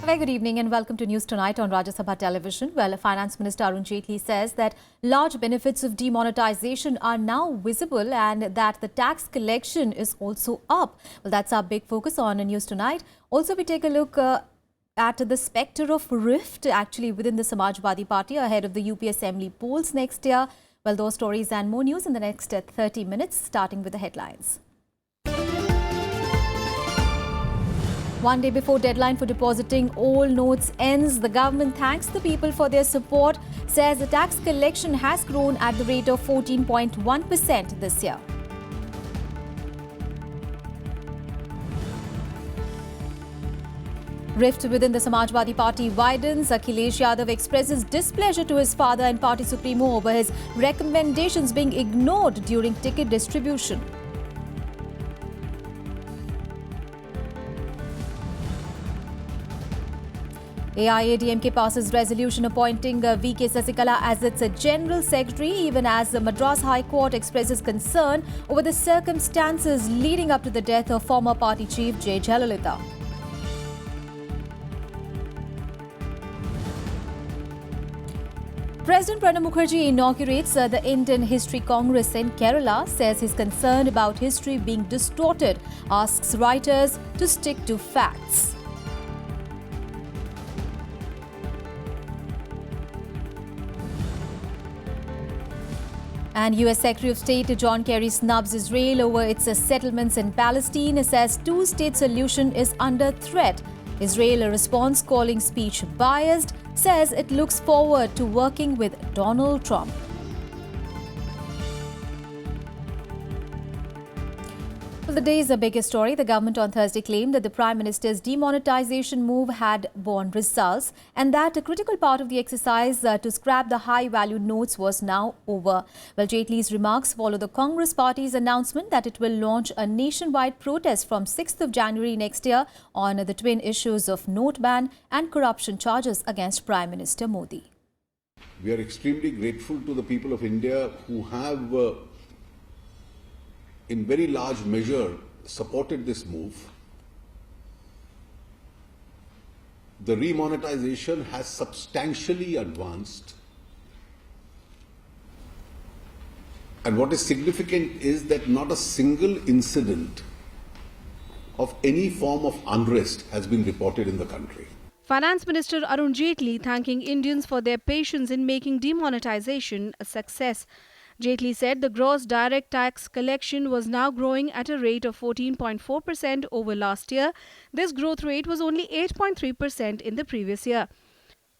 Very good evening and welcome to News Tonight on Rajya Sabha television. Well, Finance Minister Arun Jaitley says that large benefits of demonetization are now visible and that the tax collection is also up. Well, that's our big focus on News Tonight. Also, we take a look at the spectre of rift actually within the Samajwadi Party ahead of the UP Assembly polls next year. Well, those stories and more news in the next 30 minutes, starting with the headlines. One day before deadline for depositing old notes ends, the government thanks the people for their support, says the tax collection has grown at the rate of 14.1% this year. Rift within the Samajwadi Party widens. Akhilesh Yadav expresses displeasure to his father and party supremo over his recommendations being ignored during ticket distribution. AIADMK passes resolution appointing VK Sasikala as its General Secretary, even as the Madras High Court expresses concern over the circumstances leading up to the death of former party chief J. Jayalalitha. President Pranab Mukherjee inaugurates the Indian History Congress in Kerala, says he's concerned about history being distorted, asks writers to stick to facts. And US Secretary of State John Kerry snubs Israel over its settlements in Palestine, says two-state solution is under threat. Israel a response calling speech biased, says it looks forward to working with Donald Trump. Well, the day's biggest story. The government on Thursday claimed that the Prime Minister's demonetization move had borne results and that a critical part of the exercise to scrap the high-value notes was now over. Well, Jaitley's remarks follow the Congress Party's announcement that it will launch a nationwide protest from 6th of January next year on the twin issues of note ban and corruption charges against Prime Minister Modi. We are extremely grateful to the people of India who have in very large measure supported this move. The remonetization has substantially advanced. And what is significant is that not a single incident of any form of unrest has been reported in the country. Finance Minister Arun Jaitley thanking Indians for their patience in making demonetization a success. Jaitley said the gross direct tax collection was now growing at a rate of 14.4% over last year. This growth rate was only 8.3% in the previous year.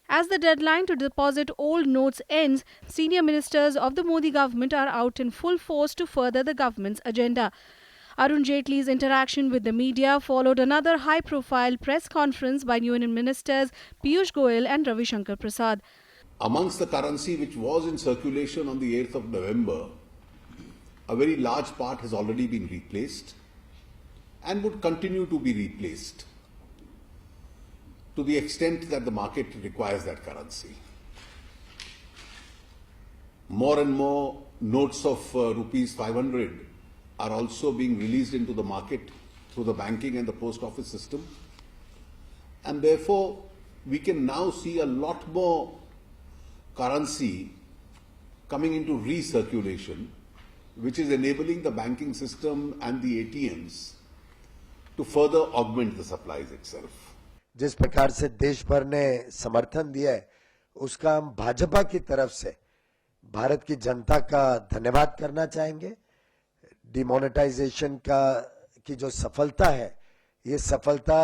As the deadline to deposit old notes ends, senior ministers of the Modi government are out in full force to further the government's agenda. Arun Jaitley's interaction with the media followed another high-profile press conference by Union Ministers Piyush Goyal and Ravi Shankar Prasad. Amongst the currency which was in circulation on the 8th of November, a very large part has already been replaced and would continue to be replaced to the extent that the market requires that currency. More and more notes of rupees 500 are also being released into the market through the banking and the post office system. And therefore, we can now see a lot more currency coming into recirculation, which is enabling the banking system and the ATMs to further augment the supplies itself. जिस प्रकार से देश भर ने समर्थन दिया है, उसका हम भाजपा की तरफ से भारत की जनता का धन्यवाद करना चाहेंगे। डिमोनेटाइजेशन की जो सफलता है, ये सफलता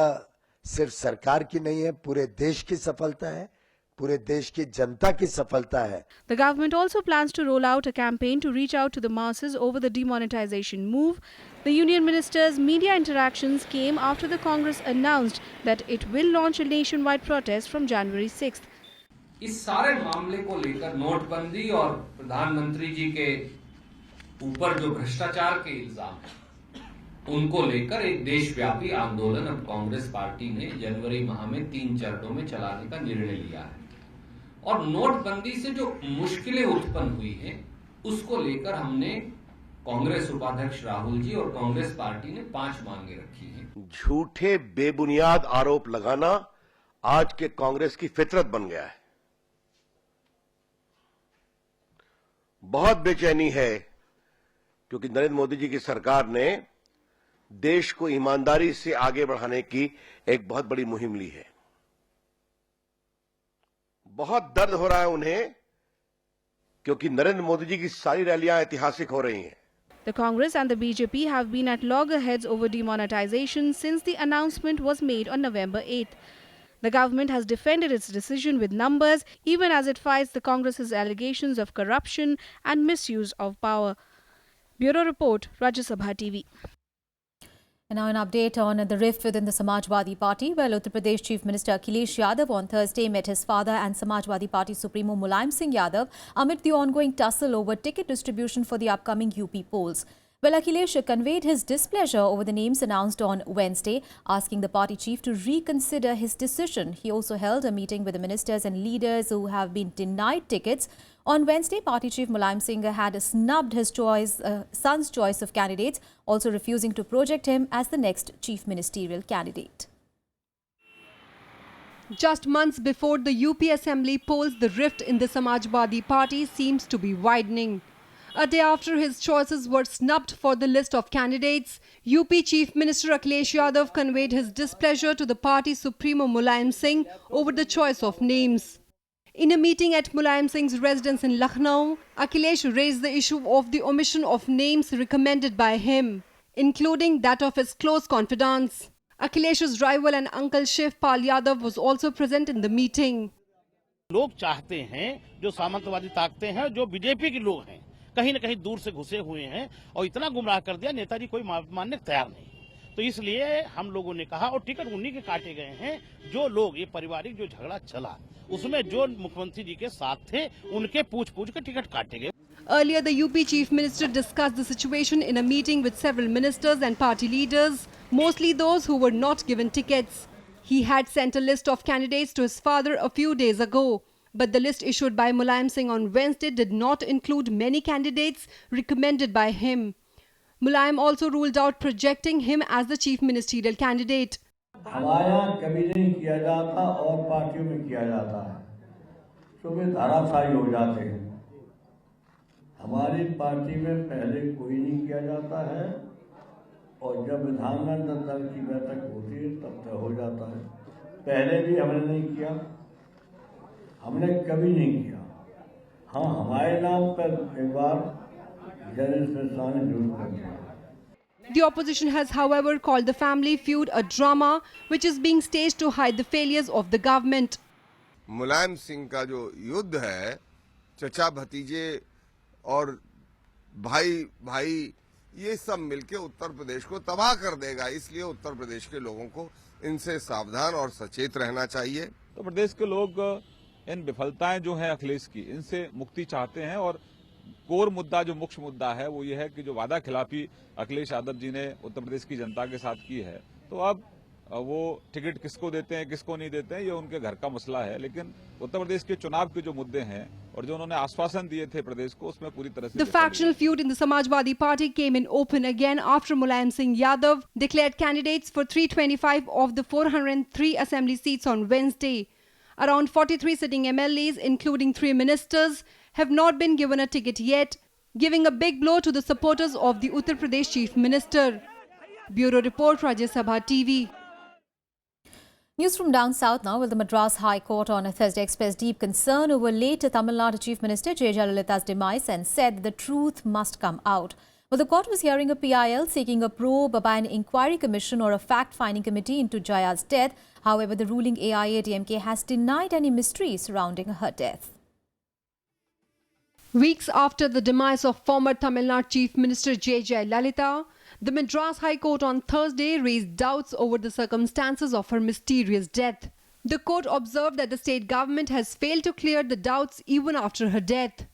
सिर्फ सरकार की नहीं है, पूरे देश की सफलता है, पूरे देश की जनता की सफलता है। The government also plans to roll out a campaign to reach out to the masses over the demonetization move. The union minister's media interactions came after the Congress announced that it will launch a nationwide protest from January 6th. इस सारे मामले को लेकर नोटबंदी और प्रधानमंत्री जी के ऊपर जो भ्रष्टाचार के इल्जाम हैं, उनको लेकर एक देशव्यापी आंदोलन अब कांग्रेस पार्टी ने जनवरी माह में 3 चरणों में चलाने का निर्णय लिया है। और नोटबंदी से जो मुश्किलें उत्पन्न हुई हैं, उसको लेकर हमने कांग्रेस उपाध्यक्ष राहुल जी और कांग्रेस पार्टी ने 5 मांगे रखी हैं। झूठे बेबुनियाद आरोप लगाना आज के कांग्रेस की फितरत बन गया है। बहुत बेचैनी है क्योंकि नरेंद्र मोदी जी की सरकार ने देश को ईमानदारी से आगे बढ़ाने की एक बहुत बड़ी मुहिम ली है। बहुत दर्द हो रहा है उन्हें क्योंकि नरेंद्र मोदी जी की सारी रैलियां ऐतिहासिक हो रही हैं। The Congress and the BJP have been at loggerheads over demonetization since the announcement was made on November 8th. The government has defended its decision with numbers, even as it fights the Congress's allegations of corruption and misuse of power. Bureau Report, Rajya Sabha TV. And now an update on the rift within the Samajwadi Party. Well, Uttar Pradesh Chief Minister Akhilesh Yadav on Thursday met his father and Samajwadi Party Supremo Mulayam Singh Yadav amid the ongoing tussle over ticket distribution for the upcoming UP polls. Well, Akhilesh conveyed his displeasure over the names announced on Wednesday, asking the party chief to reconsider his decision. He also held a meeting with the ministers and leaders who have been denied tickets. On Wednesday, party chief Mulayam Singh had snubbed his son's choice of candidates, also refusing to project him as the next chief ministerial candidate. Just months before the UP Assembly polls, the rift in the Samajwadi Party seems to be widening. A day after his choices were snubbed for the list of candidates, UP Chief Minister Akhilesh Yadav conveyed his displeasure to the party Supremo Mulayam Singh over the choice of names. In a meeting at Mulayam Singh's residence in Lucknow, Akhilesh raised the issue of the omission of names recommended by him, including that of his close confidants. Akhilesh's rival and uncle Shivpal Yadav was also present in the meeting. लोग चाहते हैं जो सामंतवादी ताकतें हैं जो BJP के लोग हैं कहीं न कहीं दूर से घुसे हुए हैं और इतना गुमराह कर दिया नेताजी कोई मानने तैयार नहीं। तो इसलिए हम लोगों ने कहा और टिकट उन्हीं के काटे गए हैं जो लोग ये पारिवारिक जो झगड़ा चला उसमें जो मुख्यमंत्री जी के साथ थे उनके पूछ-पूछ के टिकट काटे गए। Earlier, the UP Chief Minister discussed the situation in a meeting with several ministers and party leaders, mostly those who were not given tickets. He had sent a list of candidates to his father a few days ago. But the list issued by Mulayam Singh on Wednesday did not include many candidates recommended by him. Mulayam also ruled out projecting him as the chief ministerial candidate. हमारे यहाँ कभी नहीं किया जाता और पार्टियों में किया जाता है तो वे धाराशायी हो जाते हैं। हमारी पार्टी में पहले कोई नहीं किया जाता है और जब विधानमंडल दल की बैठक होती है तब तक हो जाता है। पहले भी हमने नहीं किया, हमने कभी नहीं किया। हाँ, हमारे नाम पर एक बार जनरल फैसला ने जरूर कर दिया। The opposition has, however, called the family feud a drama which is being staged to hide the failures of the government. Mulayam Singh का जो युद्ध है चचा भतीजे और भाई भाई ये सब मिलके उत्तर प्रदेश को तबाह कर देगा, इसलिए उत्तर प्रदेश के लोगों को इनसे सावधान और सचेत रहना चाहिए। तो प्रदेश के लोग इन विफलताएं जो हैं अखिलेश की इनसे मुक्ति चाहते हैं और कोर मुद्दा जो मुख्य मुद्दा है वो ये है कि जो वादा खिलाफी अखिलेश यादव जी ने उत्तर प्रदेश की जनता के साथ की है तो अब वो टिकट किसको देते हैं किसको नहीं देते हैं ये उनके घर का मसला है, लेकिन उत्तर प्रदेश के चुनाव के जो मुद्दे हैं और जो उन्होंने आश्वासन दिए थे प्रदेश को उसमें पूरी तरह से The factional feud in the Samajwadi Party came in open again after Mulayam Singh Yadav declared candidates for 325 of the 403 assembly seats on Wednesday. Around 43 sitting MLAs, including 3 ministers, have not been given a ticket yet, giving a big blow to the supporters of the Uttar Pradesh Chief Minister. Bureau Report, Rajya Sabha TV. News from down south now. Well, the Madras High Court on Thursday expressed deep concern over late Tamil Nadu Chief Minister J. Jayalalitha's demise and said the truth must come out. Well, the court was hearing a PIL seeking a probe by an inquiry commission or a fact-finding committee into Jaya's death. However, the ruling AIADMK has denied any mystery surrounding her death. Weeks after the demise of former Tamil Nadu Chief Minister J. Jayalalitha, the Madras High Court on Thursday raised doubts over the circumstances of her mysterious death. The court observed that the state government has failed to clear the doubts even after her death.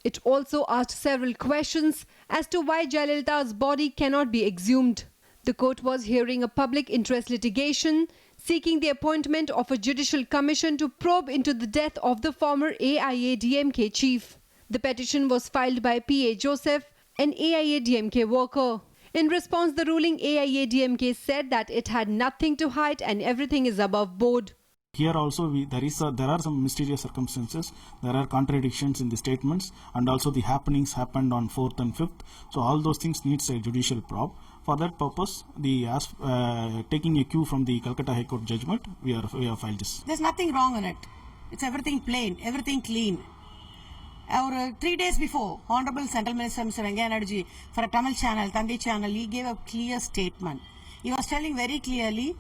It also asked several questions as to why Jayalalitha's body cannot be exhumed. The court was hearing a public interest litigation seeking the appointment of a judicial commission to probe into the death of the former AIADMK chief. The petition was filed by P.A. Joseph, an AIADMK worker. In response, the ruling AIADMK said that it had nothing to hide and everything is above board. Here also there are some mysterious circumstances, there are contradictions in the statements, and also the happenings happened on 4th and 5th. So all those things needs a judicial probe. For that purpose, taking a cue from the Calcutta High Court judgment, we have filed this. There's nothing wrong in it. It's everything plain, everything clean. 3 days before, Honorable Central Minister Mr. Venkaiah Naidu for a Tamil channel, Tandi channel, he gave a clear statement. He was telling very clearly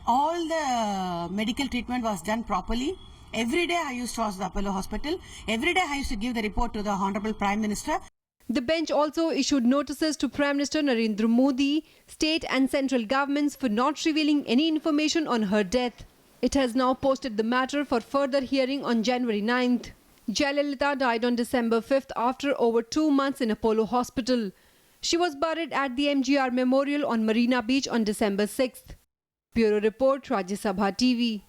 all the medical treatment was done properly. Every day I used to ask the Apollo Hospital. Every day I used to give the report to the Honorable Prime Minister. The bench also issued notices to Prime Minister Narendra Modi, state and central governments for not revealing any information on her death. It has now posted the matter for further hearing on January 9th. Jayalalitha died on December 5th after over 2 months in Apollo Hospital. She was buried at the MGR Memorial on Marina Beach on December 6th. Bureau Report, Rajya Sabha TV.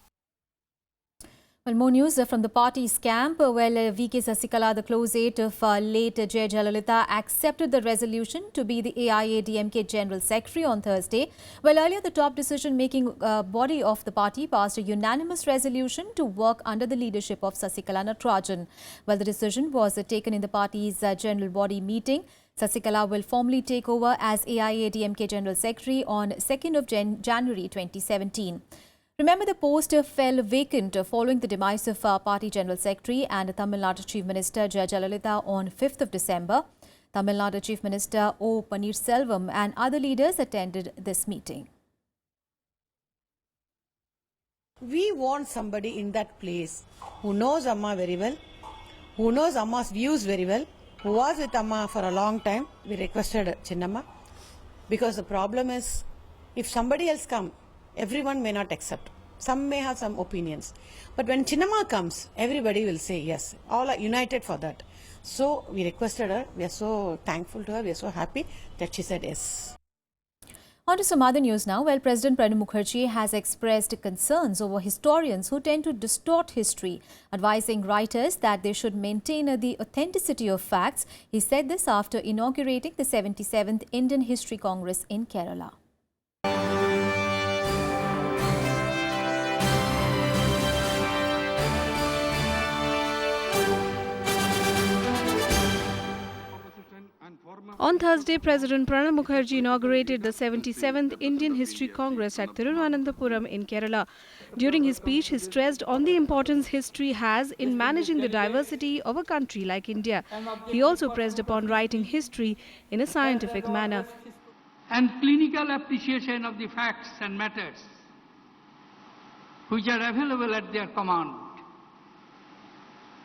Well, more news from the party's camp. VK Sasikala, the closest of late J. Jayalalitha, accepted the resolution to be the AIADMK General Secretary on Thursday. Well, earlier the top decision-making body of the party passed a unanimous resolution to work under the leadership of Sasikala Natarajan. Well, the decision was taken in the party's general body meeting. Sasikala will formally take over as AIADMK General Secretary on 2nd of January 2017. Remember, the post fell vacant following the demise of Party General Secretary and Tamil Nadu Chief Minister J. Jayalalitha on 5th of December. Tamil Nadu Chief Minister O. Paneerselvam and other leaders attended this meeting. We want somebody in that place who knows Amma very well, who knows Amma's views very well, who was with Amma for a long time. We requested Chinnamma because the problem is if somebody else comes, everyone may not accept. Some may have some opinions. But when Chinnamma comes, everybody will say yes. All are united for that. So we requested her. We are so thankful to her. We are so happy that she said yes. On to some other news now. Well, President Pranab Mukherjee has expressed concerns over historians who tend to distort history, advising writers that they should maintain the authenticity of facts. He said this after inaugurating the 77th Indian History Congress in Kerala. On Thursday, President Pranab Mukherjee inaugurated the 77th Indian History Congress at Thiruvananthapuram in Kerala. During his speech, he stressed on the importance history has in managing the diversity of a country like India. He also pressed upon writing history in a scientific manner. And clinical appreciation of the facts and matters which are available at their command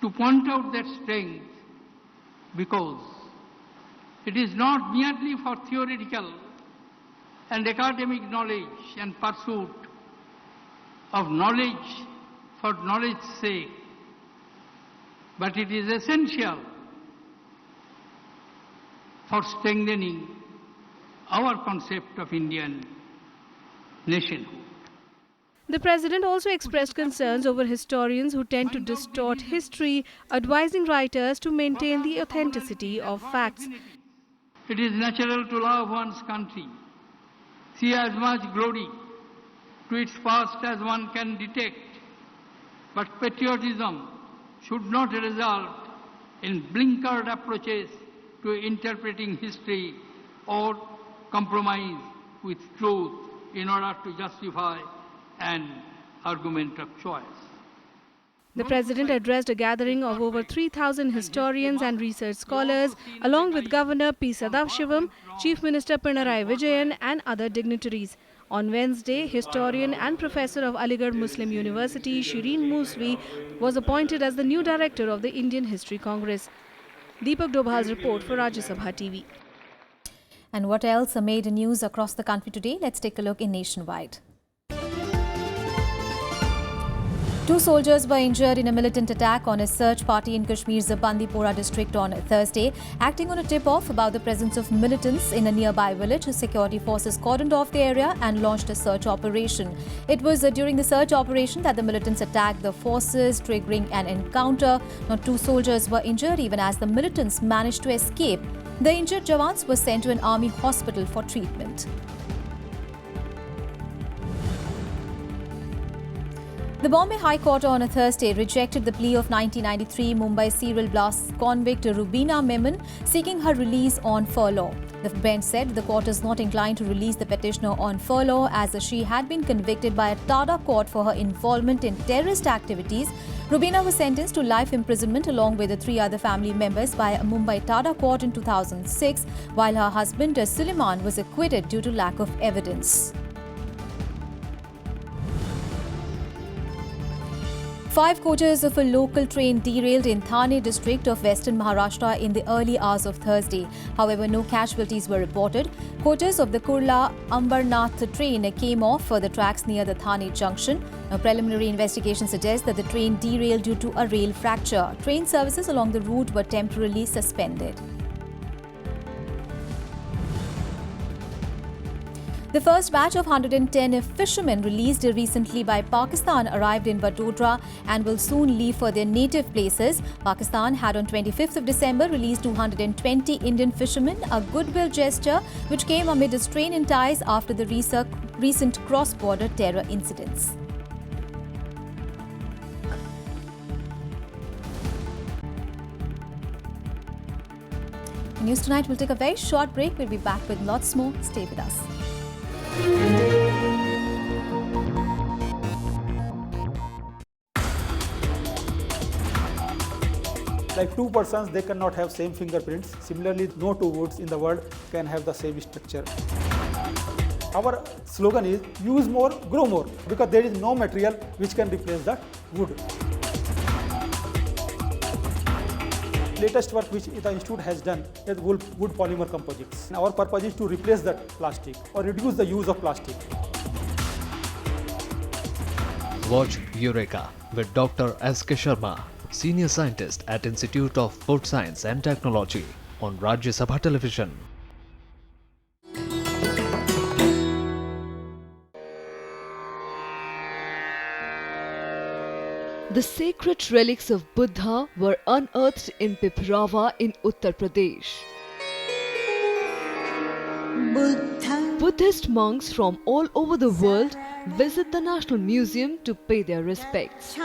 to point out their strength, because it is not merely for theoretical and academic knowledge and pursuit of knowledge for knowledge's sake, but it is essential for strengthening our concept of Indian nationhood. The President also expressed concerns over historians who tend to distort history, advising writers to maintain the authenticity of facts. It is natural to love one's country, see as much glory to its past as one can detect, but patriotism should not result in blinkered approaches to interpreting history or compromise with truth in order to justify an argument of choice. The President addressed a gathering of over 3,000 historians and research scholars, along with Governor P. Sadavshivam, Chief Minister Pinarayi Vijayan and other dignitaries. On Wednesday, historian and professor of Aligarh Muslim University, Shireen Musvi, was appointed as the new director of the Indian History Congress. Deepak Dobhal's report for Rajya Sabha TV. And what else made news across the country today? Let's take a look in Nationwide. 2 soldiers were injured in a militant attack on a search party in Kashmir's Bandipora district on Thursday. Acting on a tip-off about the presence of militants in a nearby village, security forces cordoned off the area and launched a search operation. It was during the search operation that the militants attacked the forces, triggering an encounter. Now, 2 soldiers were injured even as the militants managed to escape. The injured Jawans were sent to an army hospital for treatment. The Bombay High Court on a Thursday rejected the plea of 1993 Mumbai serial blast convict Rubina Memon seeking her release on furlough. The bench said the court is not inclined to release the petitioner on furlough as she had been convicted by a Tada court for her involvement in terrorist activities. Rubina was sentenced to life imprisonment along with the 3 other family members by a Mumbai Tada court in 2006, while her husband Suleiman was acquitted due to lack of evidence. 5 coaches of a local train derailed in Thane district of Western Maharashtra in the early hours of Thursday. However, no casualties were reported. Coaches of the Kurla Ambarnath train came off the tracks near the Thane junction. A preliminary investigation suggests that the train derailed due to a rail fracture. Train services along the route were temporarily suspended. The first batch of 110 fishermen released recently by Pakistan arrived in Vadodara and will soon leave for their native places. Pakistan had on 25th of December released 220 Indian fishermen, a goodwill gesture which came amid a strain in ties after the recent cross-border terror incidents. In News Tonight, we'll take a very short break. We'll be back with lots more. Stay with us. Like 2 persons, they cannot have same fingerprints. Similarly, no 2 woods in the world can have the same structure. Our slogan is use more, grow more, because there is no material which can replace that wood. Latest work which the institute has done is wood polymer composites. Our purpose is to replace that plastic or reduce the use of plastic. Watch Eureka with Dr. S.K. Sharma, Senior Scientist at Institute of Food Science and Technology on Rajya Sabha Television. The sacred relics of Buddha were unearthed in Piprava in Uttar Pradesh. Buddhist monks from all over the world visit the National Museum to pay their respects.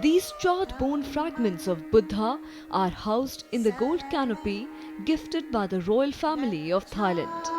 These charred bone fragments of Buddha are housed in the gold canopy gifted by the royal family of Thailand.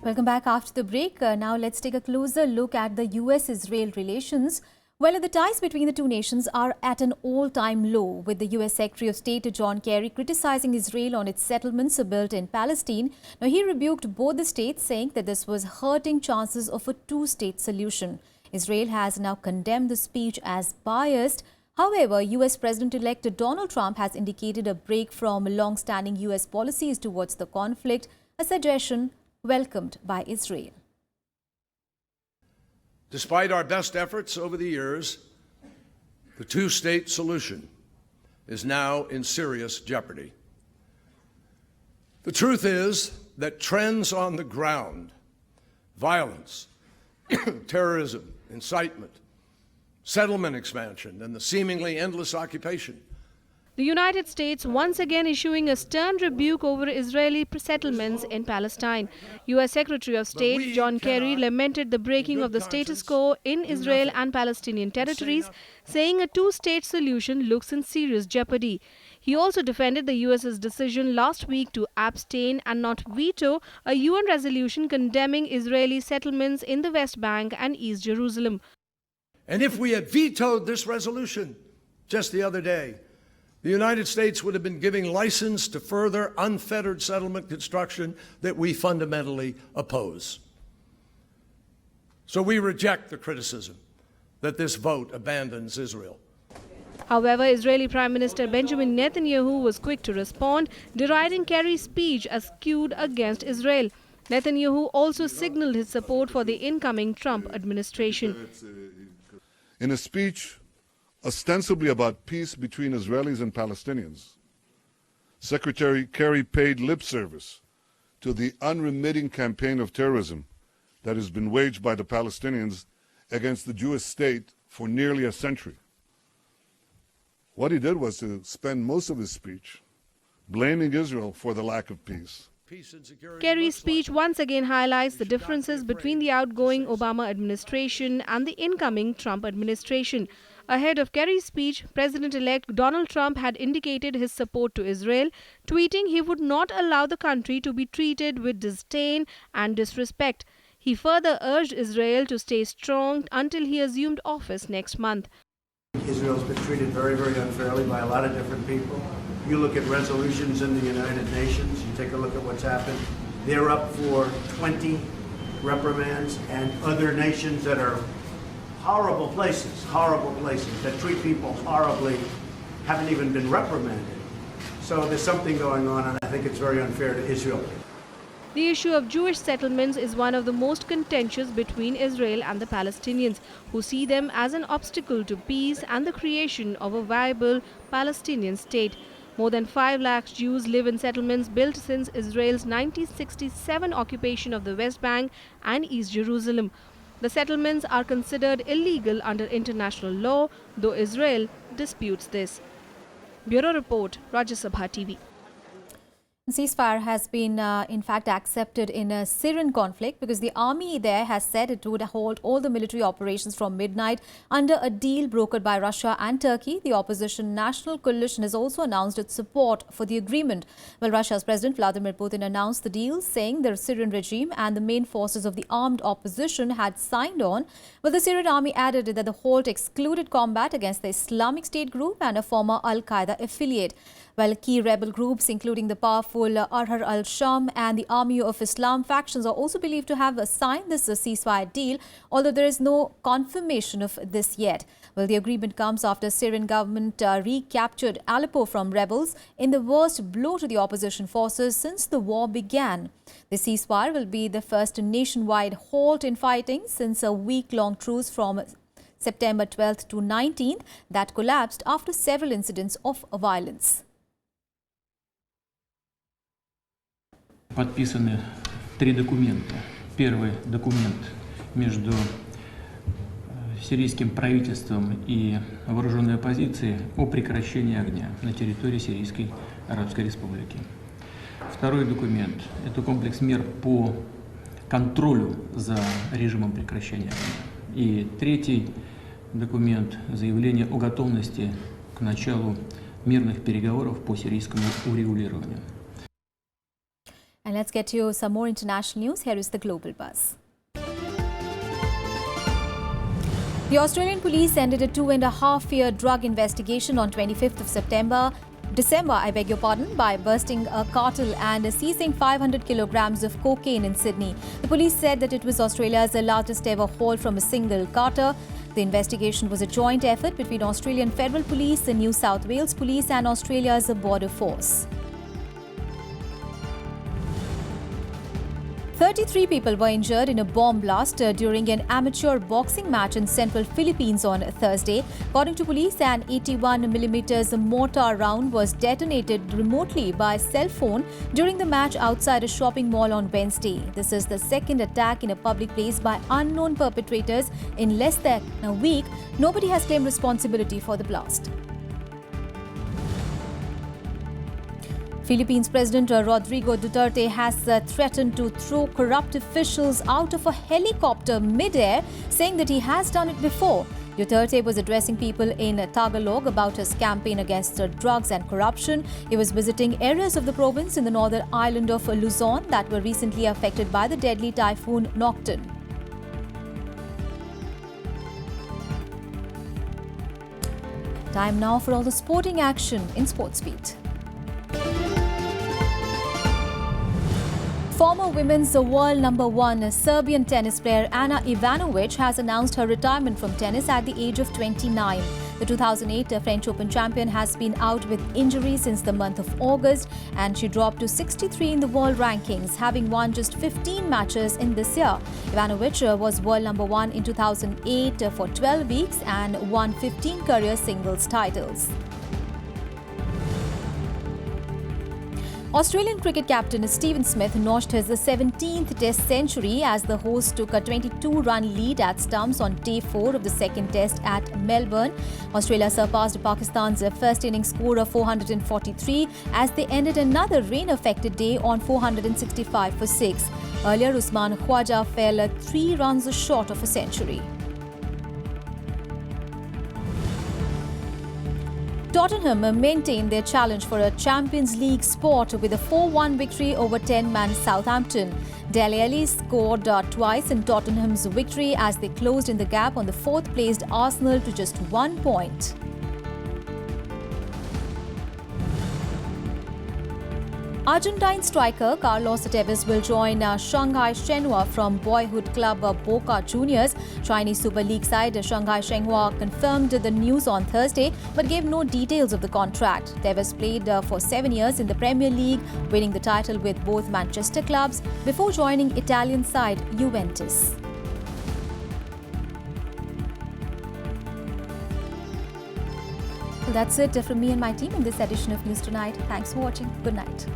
Welcome back after the break. Now let's take a closer look at the US-Israel relations. Well, the ties between the two nations are at an all-time low, with the US Secretary of State John Kerry criticizing Israel on its settlements built in Palestine. Now, he rebuked both the states, saying that this was hurting chances of a two-state solution. Israel has now condemned the speech as biased. However, US President-elect Donald Trump has indicated a break from long-standing US policies towards the conflict, a suggestion welcomed by Israel. Despite our best efforts over the years, the two-state solution is now in serious jeopardy. The truth is that trends on the ground, violence, terrorism, incitement, settlement expansion, and the seemingly endless occupation. The United States once again issuing a stern rebuke over Israeli settlements in Palestine. U.S. Secretary of State John Kerry lamented the breaking of the status quo in Israel and Palestinian territories, saying a two-state solution looks in serious jeopardy. He also defended the U.S.'s decision last week to abstain and not veto a UN resolution condemning Israeli settlements in the West Bank and East Jerusalem. And if we had vetoed this resolution just the other day, the United States would have been giving license to further unfettered settlement construction that we fundamentally oppose. So we reject the criticism that this vote abandons Israel. However, Israeli Prime Minister Benjamin Netanyahu was quick to respond, deriding Kerry's speech as skewed against Israel. Netanyahu also signaled his support for the incoming Trump administration. In a speech ostensibly about peace between Israelis and Palestinians, Secretary Kerry paid lip service to the unremitting campaign of terrorism that has been waged by the Palestinians against the Jewish state for nearly a century. What he did was to spend most of his speech blaming Israel for the lack of peace. Kerry's speech once again highlights the differences between the outgoing Obama administration and the incoming Trump administration. Ahead of Kerry's speech, President-elect Donald Trump had indicated his support to Israel, tweeting he would not allow the country to be treated with disdain and disrespect. He further urged Israel to stay strong until he assumed office next month. Israel's been treated very, very unfairly by a lot of different people. You look at resolutions in the United Nations, you take a look at what's happened. They're up for 20 reprimands, and other nations that are horrible places that treat people horribly haven't even been reprimanded. So there's something going on, and I think it's very unfair to Israel. The issue of Jewish settlements is one of the most contentious between Israel and the Palestinians, who see them as an obstacle to peace and the creation of a viable Palestinian state. More than 5 lakh Jews live in settlements built since Israel's 1967 occupation of the West Bank and East Jerusalem. The settlements are considered illegal under international law, though Israel disputes this. Bureau Report, Rajya Sabha TV. Ceasefire has been, in fact, accepted in a Syrian conflict because the army there has said it would halt all the military operations from midnight under a deal brokered by Russia and Turkey. The opposition National Coalition has also announced its support for the agreement. Well, Russia's President Vladimir Putin announced the deal, saying the Syrian regime and the main forces of the armed opposition had signed on. Well, the Syrian army added that the halt excluded combat against the Islamic State group and a former Al-Qaeda affiliate. Well, key rebel groups, including the powerful Ahrar al-Sham and the Army of Islam factions, are also believed to have signed this ceasefire deal, although there is no confirmation of this yet. Well, the agreement comes after Syrian government recaptured Aleppo from rebels in the worst blow to the opposition forces since the war began. The ceasefire will be the first nationwide halt in fighting since a week-long truce from September 12th to 19th that collapsed after several incidents of violence. Подписаны 3 документа. Первый документ между сирийским правительством и вооруженной оппозицией о прекращении огня на территории Сирийской Арабской Республики. Второй документ – это комплекс мер по контролю за режимом прекращения огня. И третий документ – заявление о готовности к началу мирных переговоров по сирийскому урегулированию. And let's get you some more international news. Here is the Global Buzz. The Australian police ended a 2.5-year drug investigation on 25th of December, by bursting a cartel and seizing 500 kilograms of cocaine in Sydney. The police said that it was Australia's largest ever haul from a single carter. The investigation was a joint effort between Australian Federal Police, the New South Wales Police and Australia's Border Force. 33 people were injured in a bomb blast during an amateur boxing match in central Philippines on Thursday. According to police, an 81mm mortar round was detonated remotely by cell phone during the match outside a shopping mall on Wednesday. This is the second attack in a public place by unknown perpetrators in less than a week. Nobody has claimed responsibility for the blast. Philippines President Rodrigo Duterte has threatened to throw corrupt officials out of a helicopter mid-air, saying that he has done it before. Duterte was addressing people in Tagalog about his campaign against drugs and corruption. He was visiting areas of the province in the northern island of Luzon that were recently affected by the deadly typhoon Nocturne. Time now for all the sporting action in Sportsbeat. Former women's world #1 Serbian tennis player Ana Ivanovic has announced her retirement from tennis at the age of 29. The 2008 French Open champion has been out with injury since the month of August, and she dropped to 63 in the world rankings, having won just 15 matches in this year. Ivanovic was world #1 in 2008 for 12 weeks and won 15 career singles titles. Australian cricket captain Stephen Smith notched his 17th Test century as the hosts took a 22-run lead at stumps on day 4 of the second Test at Melbourne. Australia surpassed Pakistan's first innings score of 443 as they ended another rain-affected day on 465 for 6. Earlier, Usman Khawaja fell 3 runs short of a century. Tottenham maintained their challenge for a Champions League spot with a 4-1 victory over 10-man Southampton. Dele Alli scored twice in Tottenham's victory as they closed in the gap on the 4th-placed Arsenal to just 1 point. Argentine striker Carlos Tevez will join Shanghai Shenhua from boyhood club Boca Juniors. Chinese Super League side Shanghai Shenhua confirmed the news on Thursday but gave no details of the contract. Tevez played for 7 years in the Premier League, winning the title with both Manchester clubs before joining Italian side Juventus. Well, that's it from me and my team in this edition of News Tonight. Thanks for watching. Good night.